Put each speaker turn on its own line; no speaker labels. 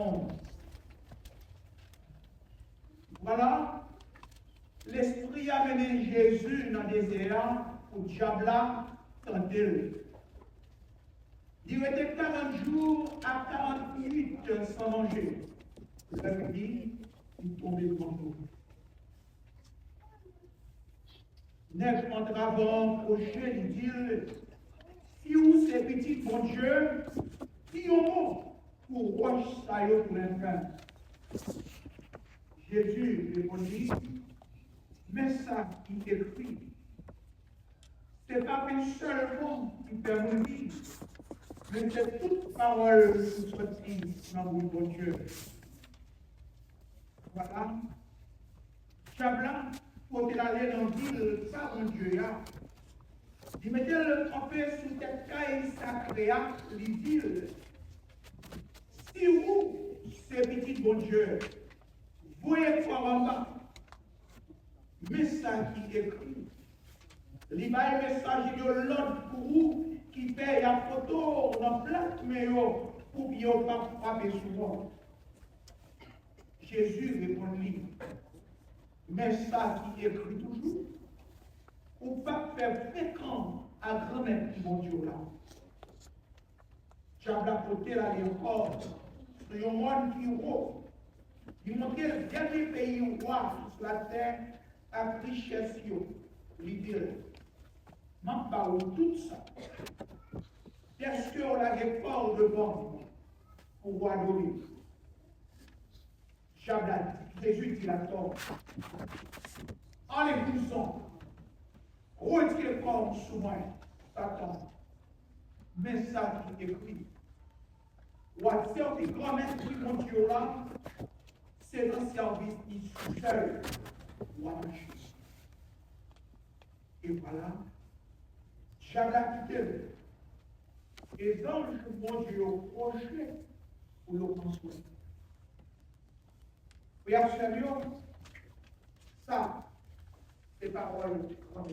11. Voilà, l'Esprit a mené Jésus dans le désert pour Diabla tenter. Il était 40 jours à 48 sans manger. Le midi, il tombait devant nous. Neuf entre avant, prochain, il dit, si vous ces petits bon Dieu, qui ont pour roche ça y est pour l'infâme. Jésus répondit, mais ça qui est écrit, ce n'est pas qu'un seul mot qui peut nous vivre, mais c'est toute parole qui sortit dans mon bon Dieu. Voilà. Chabla, pour aller dans la ville, ça, mon Dieu, là. Il mettait le trempé sous cette caille sacrée, il dit, si vous, ces petits bon Dieu, voyez quoi en bas, mais ça qui écrit, il y a un message de l'autre pour vous qui paye la photo dans plaque, mais pour ne pas frapper souvent. Jésus répondit, mais ça qui écrit toujours, ou pas faire fréquent à grand-mère qui vont Dieu là. J'ai apporté là les corps, sur un monde qui est haut. Il montrait le dernier pays roi sur la terre à richesse. Il dit, m'en parle tout ça. Est-ce qu'on a des forts devant pour voir l'eau? Jésus dit la tort. En les poussant, retirez comme sous moi, Satan. Mais ça qui est écrit. Voici des grands-mères qui vont Dieu là, c'est le service qui seul doit marcher. Et voilà, j'avais quitté. Et les anges vont Dieu projet pour le construire. Frère Seigneur, ça, c'est parole de grand.